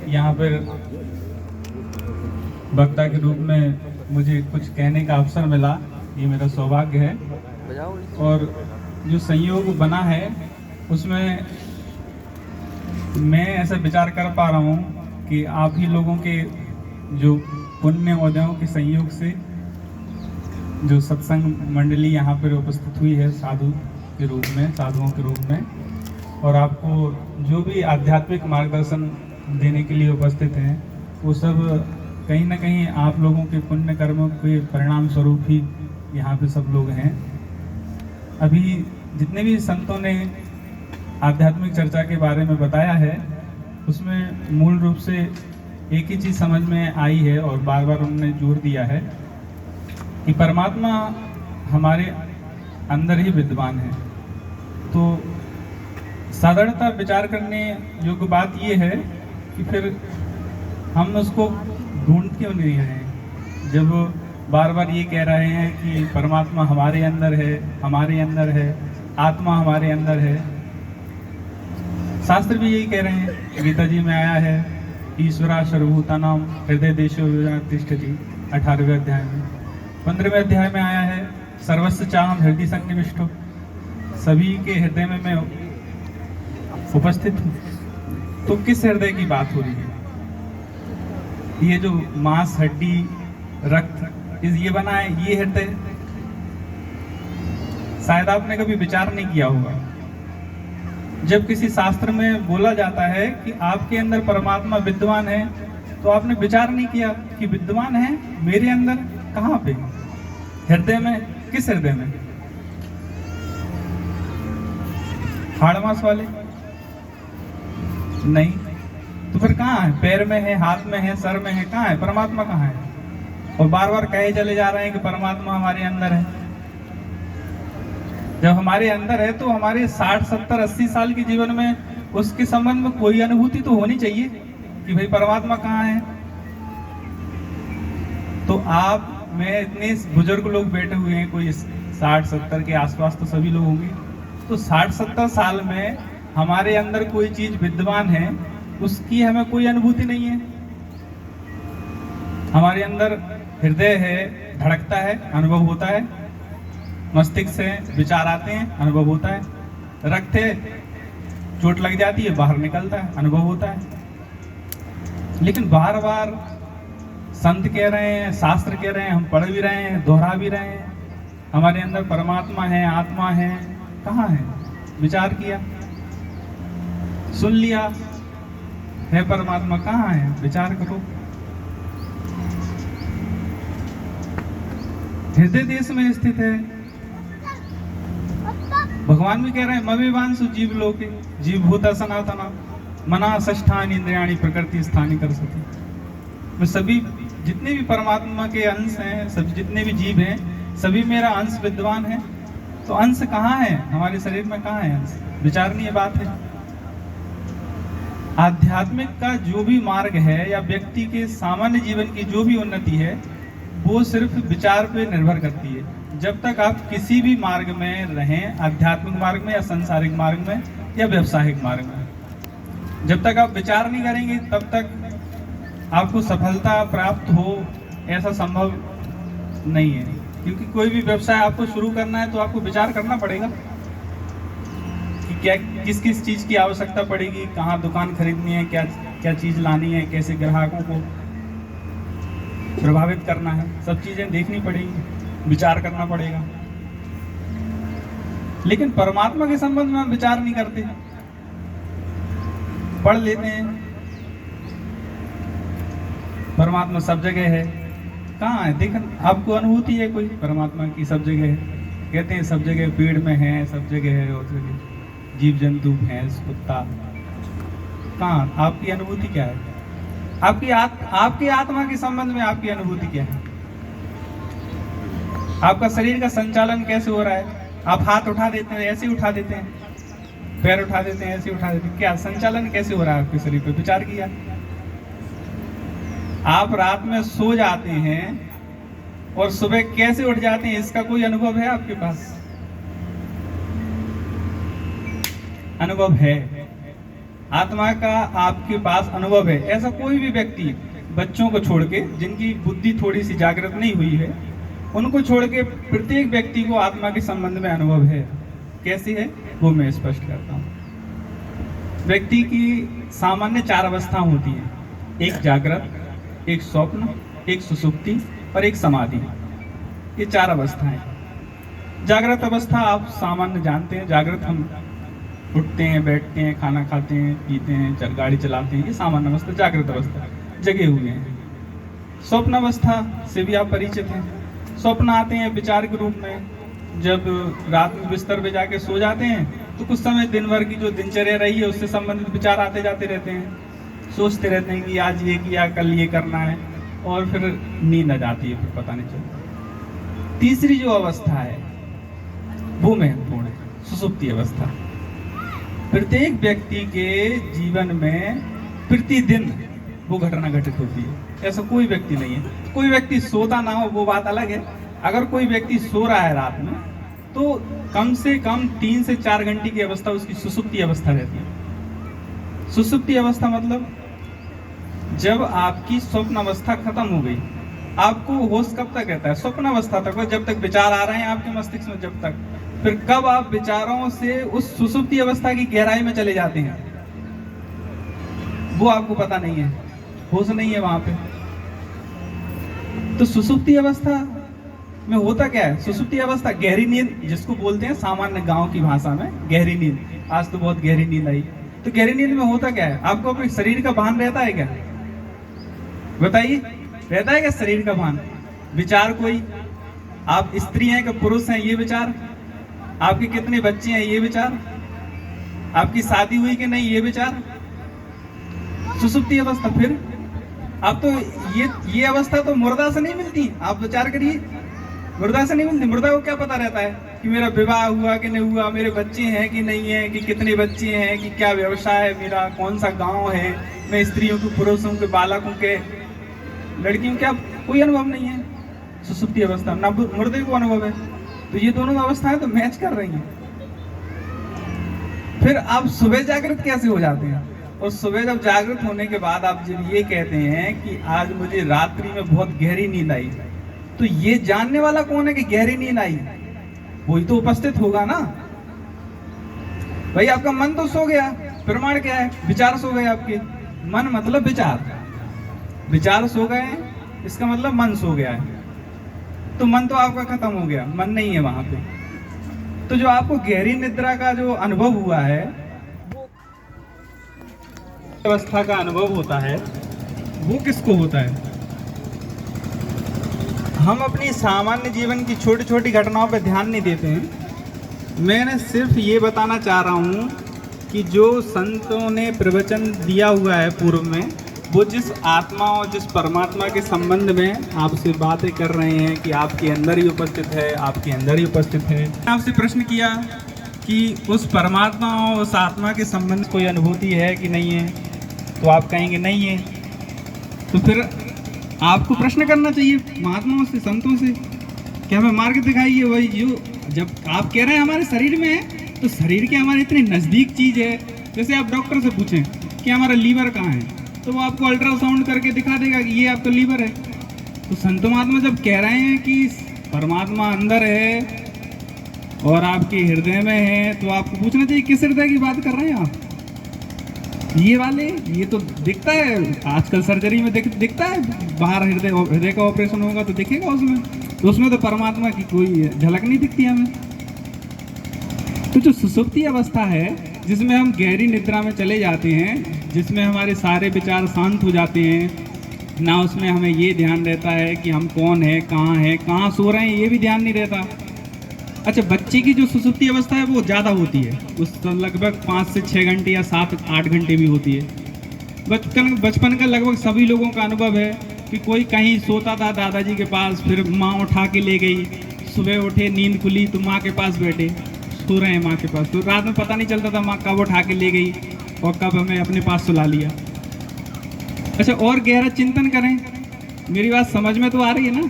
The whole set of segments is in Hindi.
यहाँ पर वक्ता के रूप में मुझे कुछ कहने का अवसर मिला, ये मेरा सौभाग्य है। और जो संयोग बना है उसमें मैं ऐसा विचार कर पा रहा हूँ कि आप ही लोगों के जो पुण्य उदयों के संयोग से जो सत्संग मंडली यहाँ पर उपस्थित हुई है साधुओं के रूप में, और आपको जो भी आध्यात्मिक मार्गदर्शन देने के लिए उपस्थित हैं, वो सब कहीं ना कहीं आप लोगों के पुण्य कर्मों के परिणाम स्वरूप ही यहाँ पे सब लोग हैं। अभी जितने भी संतों ने आध्यात्मिक चर्चा के बारे में बताया है, उसमें मूल रूप से एक ही चीज़ समझ में आई है और बार बार उन्होंने जोर दिया है कि परमात्मा हमारे अंदर ही विद्यमान है। तो साधारणतः विचार करने योग्य बात ये है कि फिर हम उसको ढूंढ क्यों नहीं रहे हैं, जब बार बार ये कह रहे हैं कि परमात्मा हमारे अंदर है, आत्मा हमारे अंदर है। शास्त्र भी यही कह रहे हैं, गीता जी में आया है, ईश्वरा सर्वभूतानां हृदय देशो तिष्ठति 18वें अध्याय में। 15वें अध्याय में आया है, सर्वस्य चाहम हृदय सन्निविष्टो, सभी के हृदय में मैं उपस्थित हूँ। तो किस हृदय की बात हो रही है? ये जो मांस, हड्डी, रक्त ये बना है, ये हृदय? शायद आपने कभी विचार नहीं किया होगा। जब किसी शास्त्र में बोला जाता है कि आपके अंदर परमात्मा विद्यमान है, तो आपने विचार नहीं किया कि विद्यमान है मेरे अंदर कहाँ पे? हृदय में? किस हृदय में? हाड़ मांस वाले? नहीं। तो फिर कहाँ है? पैर में है, हाथ में है, सर में है, कहाँ है परमात्मा? कहाँ है? और बार बार कहे चले जा रहे हैं कि परमात्मा हमारे अंदर है। जब हमारे अंदर है तो हमारे 60, 70, 80 साल के जीवन में उसके संबंध में कोई अनुभूति तो होनी चाहिए कि भाई परमात्मा कहाँ है। तो आप में इतने बुजुर्ग लोग बैठे हुए हैं, कोई 60, 70 के आसपास तो सभी लोग होंगे। तो 60, 70 साल में हमारे अंदर कोई चीज विद्यमान है, उसकी हमें कोई अनुभूति नहीं है। हमारे अंदर हृदय है, धड़कता है, अनुभव होता है। मस्तिष्क से विचार आते हैं, अनुभव होता है। रक्त है, चोट लग जाती है, बाहर निकलता है, अनुभव होता है। लेकिन बार बार संत कह रहे हैं, शास्त्र कह रहे हैं, हम पढ़ भी रहे हैं, दोहरा भी रहे हैं, हमारे अंदर परमात्मा है, आत्मा है। कहाँ है? विचार किया, सुन लिया है परमात्मा, कहाँ है? विचार करो। हृदय देश में स्थित है। भगवान भी कह रहे हैं, मविवांसु जीव लोके जीवभूता सनातना मना षष्ठानि इंद्रियाणि प्रकृति स्थानी कर सके। मैं सभी जितने भी परमात्मा के अंश हैं, सब जितने भी जीव हैं, सभी मेरा अंश विद्वान है। तो अंश कहाँ है? हमारे शरीर में कहाँ है अंश? विचारणीय बात है। आध्यात्मिक का जो भी मार्ग है या व्यक्ति के सामान्य जीवन की जो भी उन्नति है, वो सिर्फ विचार पे निर्भर करती है। जब तक आप किसी भी मार्ग में रहें, आध्यात्मिक मार्ग में या सांसारिक मार्ग में या व्यवसायिक मार्ग में, जब तक आप विचार नहीं करेंगे, तब तक आपको सफलता प्राप्त हो ऐसा संभव नहीं है। क्योंकि कोई भी व्यवसाय आपको शुरू करना है तो आपको विचार करना पड़ेगा कि क्या किस किस चीज़ की आवश्यकता पड़ेगी, कहाँ दुकान खरीदनी है, क्या क्या चीज़ लानी है, कैसे ग्राहकों को प्रभावित करना है, सब चीज़ें देखनी पड़ेगी, विचार करना पड़ेगा। लेकिन परमात्मा के संबंध में हम विचार नहीं करते, पढ़ लेते हैं परमात्मा सब जगह है। कहाँ है? देखो, आपको अनुभूति है कोई परमात्मा की सब जगह है? कहते हैं सब जगह, पेड़ में है, सब जगह है, और जगह जीव जंतु, भैंस, कुत्ता। कहाँ? आपकी अनुभूति क्या है? आपकी आत्मा के संबंध में आपकी अनुभूति क्या है? आपका शरीर का संचालन कैसे हो रहा है? आप हाथ उठा देते हैं, ऐसे उठा देते हैं, पैर उठा देते हैं, ऐसे उठा देते हैं, क्या संचालन कैसे हो रहा है आपके शरीर पे? विचार किया? आप रात में सो जाते हैं और सुबह कैसे उठ जाते हैं, इसका कोई अनुभव है आपके पास? अनुभव है। आत्मा का आपके पास अनुभव है। ऐसा कोई भी व्यक्ति, बच्चों को छोड़ के, जिनकी बुद्धि थोड़ी सी जागृत नहीं हुई है, उनको छोड़ के प्रत्येक व्यक्ति को आत्मा के संबंध में अनुभव है। कैसे है वो मैं स्पष्ट करता हूँ। व्यक्ति की सामान्य 4 अवस्था होती हैं, एक जागृत, एक स्वप्न, एक सुषुप्ति और एक समाधि। ये 4 अवस्थाएं। जागृत अवस्था आप सामान्य जानते हैं। जागृत हम उठते हैं, बैठते हैं, खाना खाते हैं, पीते हैं, गाड़ी चलाते हैं, ये सामान्य अवस्था, जागृत अवस्था, जगे हुए हैं। स्वप्न अवस्था से भी आप परिचित हैं। स्वप्न आते हैं विचार के रूप में। जब रात में बिस्तर पे जाके सो जाते हैं तो कुछ समय दिन भर की जो दिनचर्या रही है उससे संबंधित विचार आते जाते रहते हैं, सोचते रहते हैं कि आज ये किया, कल ये करना है, और फिर नींद आ जाती है, फिर पता नहीं चलता। तीसरी जो अवस्था है वो महत्वपूर्ण है, सुषुप्ति अवस्था। प्रत्येक व्यक्ति के जीवन में प्रतिदिन वो घटना घटित होती है। ऐसा कोई व्यक्ति नहीं है। कोई व्यक्ति सोता ना हो वो बात अलग है। अगर कोई व्यक्ति सो रहा है रात में तो कम से कम 3 से 4 घंटे की अवस्था उसकी सुषुप्ति अवस्था रहती है। सुषुप्ति अवस्था मतलब जब आपकी स्वप्न अवस्था खत्म हो गई, आपको होश कब तक रहता है? स्वप्न अवस्था तक, जब तक विचार आ रहे हैं आपके मस्तिष्क में, जब तक। फिर कब आप विचारों से उस सुषुप्ति अवस्था की गहराई में चले जाते हैं वो आपको पता नहीं है, होश नहीं है वहां पे। तो सुषुप्ति अवस्था में होता क्या है? सुषुप्ति अवस्था गहरी नींद जिसको बोलते हैं सामान्य गांव की भाषा में, गहरी नींद। आज तो बहुत गहरी नींद आई। तो गहरी नींद में होता क्या है? आपको अपने शरीर का भान रहता है क्या? बताइए, रहता है क्या शरीर का भान? विचार कोई, आप स्त्री हैं कि पुरुष हैं, ये विचार, आपके कितने बच्चे हैं, ये विचार, आपकी शादी हुई कि नहीं, ये विचार, सुषुप्ति अवस्था। फिर आप तो ये अवस्था तो मुर्दा से नहीं मिलती। आप विचार करिए, मुर्दा से नहीं मिलती। मुर्दा को क्या पता रहता है कि मेरा विवाह हुआ कि नहीं हुआ, मेरे बच्चे हैं कि नहीं है, कि कितने बच्चे हैं, कि क्या व्यवसाय है मेरा, कौन सा गांव है, मैं स्त्रियों के, पुरुषों के, बालकों के, लड़कियों का कोई अनुभव नहीं है। सुषुप्ति अवस्था ना मुर्दे को अनुभव है। तो ये दोनों अवस्थाएं तो मैच कर रही हैं। फिर आप सुबह जागृत कैसे हो जाते हैं? और सुबह जब जागृत होने के बाद आप जब ये कहते हैं कि आज मुझे रात्रि में बहुत गहरी नींद आई, तो ये जानने वाला कौन है कि गहरी नींद आई? वही तो उपस्थित होगा ना भाई। आपका मन तो सो गया, प्रमाण क्या है? विचार सो गए आपके। मन मतलब विचार, विचार सो गए हैं, इसका मतलब मन सो गया है। तो मन तो आपका खत्म हो गया, मन नहीं है वहां पे। तो जो आपको गहरी निद्रा का जो अनुभव हुआ है, वो अवस्था का अनुभव होता है, वो किसको होता है? हम अपनी सामान्य जीवन की छोटी छोटी घटनाओं पर ध्यान नहीं देते हैं। मैंने सिर्फ ये बताना चाह रहा हूँ कि जो संतों ने प्रवचन दिया हुआ है पूर्व में, वो जिस आत्मा और जिस परमात्मा के संबंध में आपसे बातें कर रहे हैं कि आपके अंदर ही उपस्थित है, आपके अंदर ही उपस्थित है। आपसे प्रश्न किया कि उस परमात्मा और उस आत्मा के संबंध में कोई अनुभूति है कि नहीं है, तो आप कहेंगे नहीं है। तो फिर आपको प्रश्न करना चाहिए महात्माओं से, संतों से कि हमें मार्ग दिखाइए। वही जो जब आप कह रहे हैं हमारे शरीर में है, तो शरीर के हमारे इतनी नज़दीक चीज़ है। जैसे आप डॉक्टर से पूछें कि हमारा लीवर कहाँ है, तो वो आपको अल्ट्रासाउंड करके दिखा देगा कि ये आपका लीवर है। तो संत महात्मा जब कह रहे हैं कि परमात्मा अंदर है और आपके हृदय में है, तो आपको पूछना चाहिए किस हृदय की बात कर रहे हैं आप? ये वाले, ये तो दिखता है आजकल सर्जरी में दिखता है, बाहर हृदय का ऑपरेशन होगा तो दिखेगा उसमें, तो उसमें तो परमात्मा की कोई झलक नहीं दिखती हमें। तो जो सुषुप्ति अवस्था है, जिसमें हम गहरी निद्रा में चले जाते हैं, जिसमें हमारे सारे विचार शांत हो जाते हैं, ना उसमें हमें ये ध्यान रहता है कि हम कौन है, कहाँ सो रहे हैं, ये भी ध्यान नहीं रहता। अच्छा, बच्चे की जो सुषुप्ति अवस्था है वो ज़्यादा होती है, उस तो लगभग 5 से 6 घंटे या 7-8 घंटे भी होती है। बचपन का लगभग सभी लोगों का अनुभव है कि कोई कहीं सोता था दादाजी के पास, फिर माँ उठा के ले गई, सुबह उठे, नींद खुली तो माँ के पास बैठे, सो रहे हैं माँ के पास। तो रात में पता नहीं चलता था माँ कब उठा के ले गई और कब हमें अपने पास सुला लिया। अच्छा, और गहरा चिंतन करें, मेरी बात समझ में तो आ रही है ना?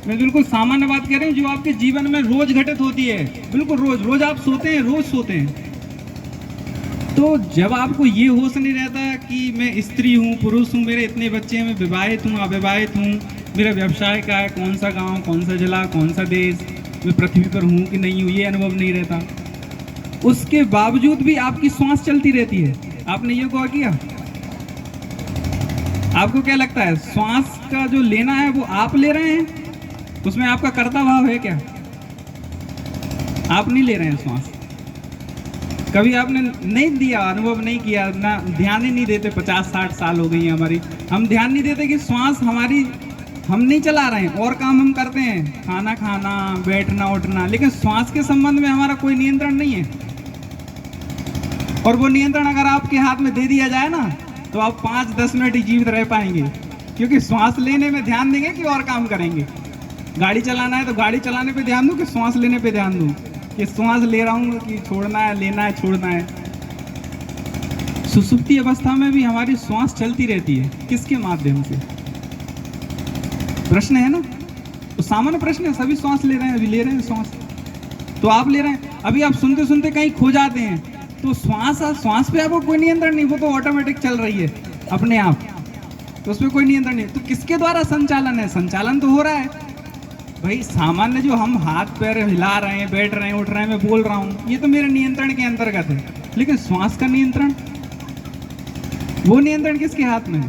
मैं बिल्कुल सामान्य बात कह रही हूँ जो आपके जीवन में रोज घटित होती है, बिल्कुल रोज आप सोते हैं, रोज सोते हैं। तो जब आपको ये होश नहीं रहता कि मैं स्त्री हूँ, पुरुष हूँ, मेरे इतने बच्चे हैं, मैं विवाहित हूँ, अविवाहित हूँ, मेरा व्यवसाय क्या है, कौन सा गांव, कौन सा जिला, कौन सा देश, मैं पृथ्वी पर हूँ कि नहीं हूँ, ये अनुभव नहीं रहता, उसके बावजूद भी आपकी श्वास चलती रहती है। आपने ये गौर किया? आपको क्या लगता है, श्वास का जो लेना है वो आप ले रहे हैं? उसमें आपका कर्ता भाव है क्या? आप नहीं ले रहे हैं श्वास। कभी आपने नहीं दिया, अनुभव नहीं किया, ना ध्यान ही नहीं देते। 50-60 साल हो गई है हमारी, हम ध्यान नहीं देते कि श्वास हमारी, हम नहीं चला रहे हैं, और काम हम करते हैं, खाना खाना, बैठना उठना, लेकिन श्वास के संबंध में हमारा कोई नियंत्रण नहीं है। और वो नियंत्रण अगर आपके हाथ में दे दिया जाए ना, तो आप 5-10 मिनट ही जीवित रह पाएंगे, क्योंकि श्वास लेने में ध्यान देंगे कि और काम करेंगे। गाड़ी चलाना है तो गाड़ी चलाने पे ध्यान दूं कि श्वास लेने पे ध्यान दूं, कि श्वास ले रहा हूँ कि छोड़ना है, लेना है, छोड़ना है। सुसुप्ति अवस्था में भी हमारी श्वास चलती रहती है, किसके माध्यम से? प्रश्न है ना, तो सामान्य प्रश्न है। सभी श्वास ले रहे हैं, अभी ले रहे हैं श्वास, तो आप ले रहे हैं। अभी आप सुनते सुनते कहीं खो जाते हैं, तो श्वास पे आपको कोई नियंत्रण नहीं, वो तो ऑटोमेटिक चल रही है अपने आप, तो उसमें कोई नियंत्रण नहीं। तो किसके द्वारा संचालन है? संचालन तो हो रहा है भाई, सामान्य जो हम हाथ पैर हिला रहे हैं, बैठ रहे हैं, उठ रहे हैं, मैं बोल रहा हूँ, ये तो मेरे नियंत्रण के अंतर्गत है। लेकिन श्वास का नियंत्रण, वो नियंत्रण किसके हाथ में है?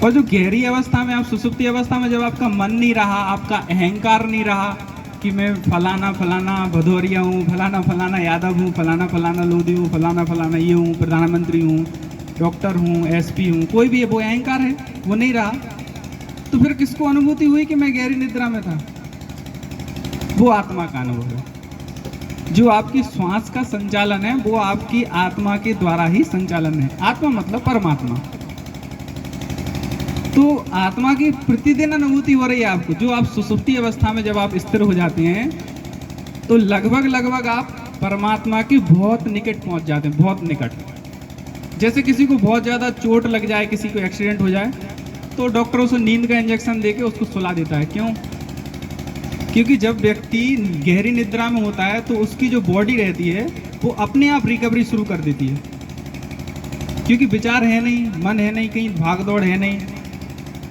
और जो गहरी अवस्था में, आप सुसुप्ति अवस्था में, जब आपका मन नहीं रहा, आपका अहंकार नहीं रहा कि मैं फलाना फलाना भदौरिया हूँ, फलाना फलाना यादव हूँ, फलाना फलाना लोधी हूँ, फलाना फलाना ये हूँ, प्रधानमंत्री हूँ, डॉक्टर हूँ, एसपी हूँ, कोई भी है, वो अहंकार है, वो नहीं रहा, तो फिर किसको अनुभूति हुई कि मैं गहरी निद्रा में था? वो आत्मा का अनुभव है। जो आपकी श्वास का संचालन है वो आपकी आत्मा के द्वारा ही संचालन है। आत्मा मतलब परमात्मा। तो आत्मा की प्रतिदिन अनुभूति हो रही है आपको। जो आप सुसुप्ति अवस्था में जब आप स्थिर हो जाते हैं, तो लगभग आप परमात्मा के बहुत निकट पहुंच जाते हैं, बहुत निकट। जैसे किसी को बहुत ज़्यादा चोट लग जाए, किसी को एक्सीडेंट हो जाए, तो डॉक्टर उसे नींद का इंजेक्शन देके उसको सुला देता है। क्यों? क्योंकि जब व्यक्ति गहरी निद्रा में होता है तो उसकी जो बॉडी रहती है वो अपने आप रिकवरी शुरू कर देती है, क्योंकि विचार है नहीं, मन है नहीं, कहीं भागदौड़ है नहीं,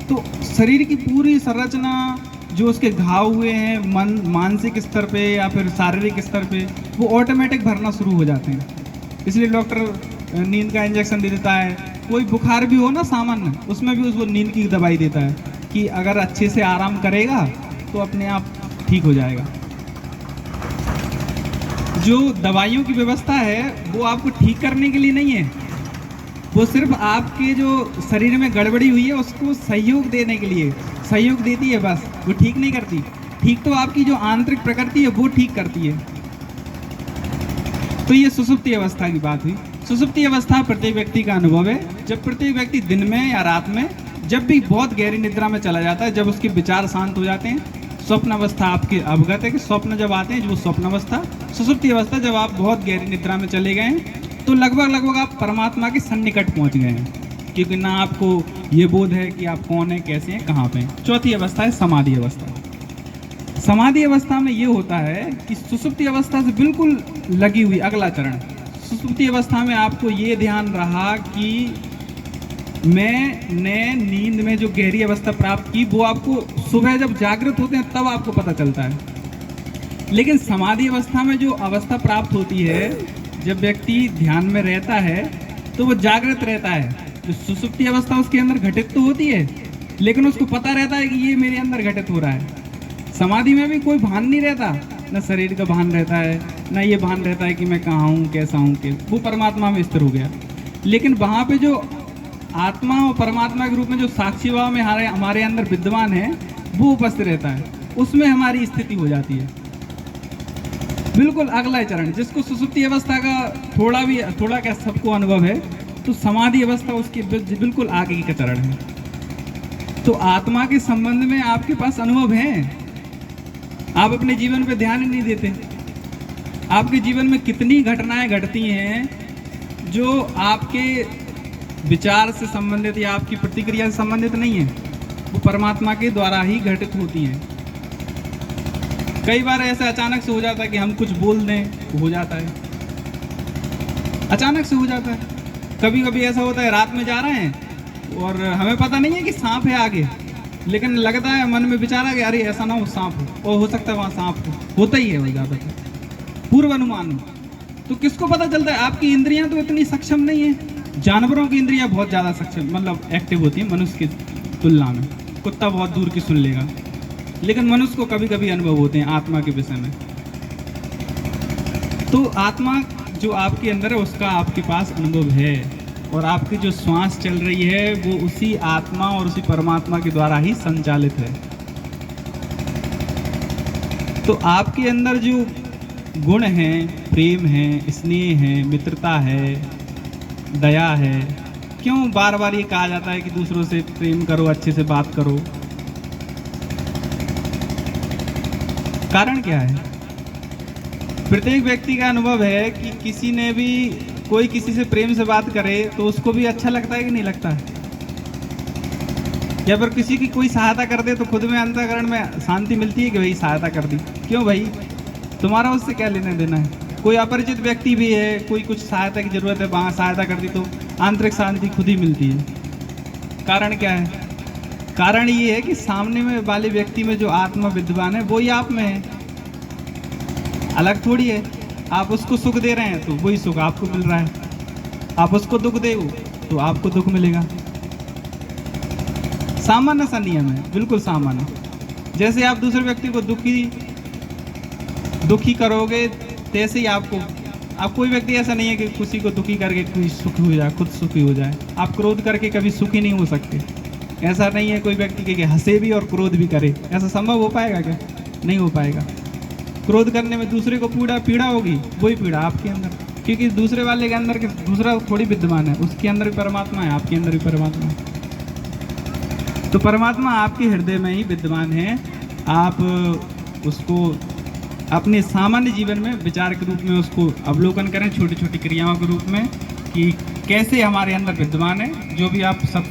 तो शरीर की पूरी संरचना, जो उसके घाव हुए हैं मन मानसिक स्तर पे या फिर शारीरिक स्तर पे, वो ऑटोमेटिक भरना शुरू हो जाते हैं। इसलिए डॉक्टर नींद का इंजेक्शन दे देता है। कोई बुखार भी हो ना सामान्य, उसमें भी उसको नींद की दवाई देता है कि अगर अच्छे से आराम करेगा तो अपने आप ठीक हो जाएगा। जो दवाइयों की व्यवस्था है वो आपको ठीक करने के लिए नहीं है, वो सिर्फ आपके जो शरीर में गड़बड़ी हुई है उसको सहयोग देने के लिए सहयोग देती है, बस। वो ठीक नहीं करती। ठीक तो आपकी जो आंतरिक प्रकृति है वो ठीक करती है। तो ये सुसुप्ति अवस्था की बात हुई। सुसुप्ति अवस्था प्रत्येक व्यक्ति का अनुभव है। जब प्रत्येक व्यक्ति दिन में या रात में जब भी बहुत गहरी निद्रा में चला जाता है, जब उसके विचार शांत हो जाते हैं, स्वप्न अवस्था आपके अवगत है कि स्वप्न जब आते हैं, जो स्वप्न अवस्था, सुसुप्ति अवस्था, जब आप बहुत गहरी निद्रा में चले गए हैं तो लगभग आप परमात्मा के सन्निकट पहुंच गए हैं, क्योंकि ना आपको ये बोध है कि आप कौन है, कैसे हैं, कहाँ पे हैं। चौथी अवस्था है समाधि अवस्था। समाधि अवस्था में ये होता है कि सुसुप्ति अवस्था से बिल्कुल लगी हुई अगला चरण। सुसुप्ति अवस्था में आपको ये ध्यान रहा कि मैंने नींद में जो गहरी अवस्था प्राप्त की, वो आपको सुबह जब जागृत होते हैं तब आपको पता चलता है। लेकिन समाधि अवस्था में जो अवस्था प्राप्त होती है, जब व्यक्ति ध्यान में रहता है तो वो जागृत रहता है। जो सुसुप्ति अवस्था उसके अंदर घटित तो होती है, लेकिन उसको पता रहता है कि ये मेरे अंदर घटित हो रहा है। समाधि में भी कोई भान नहीं रहता, न शरीर का भान रहता है, न ये भान रहता है कि मैं कहाँ हूँ, कैसा हूँ, वो परमात्मा में स्थिर हो गया। लेकिन वहाँ पे जो आत्मा और परमात्मा के रूप में जो साक्षी भाव में हमारे अंदर विद्यमान है, वो उपस्थित रहता है, उसमें हमारी स्थिति हो जाती है। बिल्कुल अगला चरण, जिसको सुसुप्ति अवस्था का थोड़ा क्या सबको अनुभव है, तो समाधि अवस्था उसके बिल्कुल आगे का चरण है। तो आत्मा के संबंध में आपके पास अनुभव है, आप अपने जीवन पे ध्यान ही नहीं देते। आपके जीवन में कितनी घटनाएं घटती हैं जो आपके विचार से संबंधित या आपकी प्रतिक्रिया से संबंधित नहीं है, वो परमात्मा के द्वारा ही घटित होती हैं। कई बार ऐसा अचानक से हो जाता है कि हम कुछ बोल दें, हो जाता है। अचानक से हो जाता है। कभी कभी ऐसा होता है, रात में जा रहे हैं और हमें पता नहीं है कि सांप है आगे, लेकिन लगता है मन में विचार आ गया, अरे ऐसा ना हो सांप हो, और हो सकता है वहाँ सांप हो, होता ही है वो ज़्यादातर पूर्व अनुमान हो। तो किसको पता चलता है? आपकी इंद्रियां तो इतनी सक्षम नहीं है। जानवरों की इंद्रियां बहुत ज़्यादा सक्षम, मतलब एक्टिव होती है मनुष्य की तुलना में। कुत्ता बहुत दूर की सुन लेगा, लेकिन मनुष्य को कभी कभी अनुभव होते हैं आत्मा के विषय में। तो आत्मा जो आपके अंदर है उसका आपके पास अनुभव है, और आपकी जो श्वास चल रही है वो उसी आत्मा और उसी परमात्मा के द्वारा ही संचालित है। तो आपके अंदर जो गुण हैं, प्रेम है, स्नेह है, मित्रता है, दया है, क्यों बार बार ये कहा जाता है कि दूसरों से प्रेम करो, अच्छे से बात करो? कारण क्या है? प्रत्येक व्यक्ति का अनुभव है कि किसी ने भी, कोई किसी से प्रेम से बात करे तो उसको भी अच्छा लगता है कि नहीं लगता है? या फिर किसी की कोई सहायता कर दे तो खुद में अंतःकरण में शांति मिलती है कि भाई सहायता कर दी। क्यों भाई, तुम्हारा उससे क्या लेने देना है? कोई अपरिचित व्यक्ति भी है, कोई कुछ सहायता की जरूरत है, वहाँ सहायता कर दी तो आंतरिक शांति खुद ही मिलती है। कारण क्या है? कारण ये है कि सामने में वाले व्यक्ति में जो आत्मा विद्यमान है वो ही आप में है, अलग थोड़ी है। आप उसको सुख दे रहे हैं तो वही सुख आपको मिल रहा है, आप उसको दुख दे तो आपको दुख मिलेगा। सामान्य सा नियम है, बिल्कुल सामान्य। जैसे आप दूसरे व्यक्ति को दुखी करोगे, तैसे ही आपको, आप कोई व्यक्ति ऐसा नहीं है कि किसी को दुखी करके कोई सुखी हो जाए, खुद सुखी हो जाए। आप क्रोध करके कभी सुखी नहीं हो सकते। ऐसा नहीं है कोई व्यक्ति के हंसे भी और क्रोध भी करे, ऐसा संभव हो पाएगा क्या? नहीं हो पाएगा। क्रोध करने में दूसरे को पीड़ा होगी, वही पीड़ा आपके अंदर, क्योंकि दूसरे वाले के अंदर के दूसरा थोड़ी विद्यमान है, उसके अंदर भी परमात्मा है, आपके अंदर भी परमात्मा है। तो परमात्मा आपके हृदय में ही विद्यमान है। आप उसको अपने सामान्य जीवन में विचार के रूप में उसको अवलोकन करें, छोटी छोटी क्रियाओं के रूप में, कि कैसे हमारे अंदर विद्यमान है। जो भी आप सब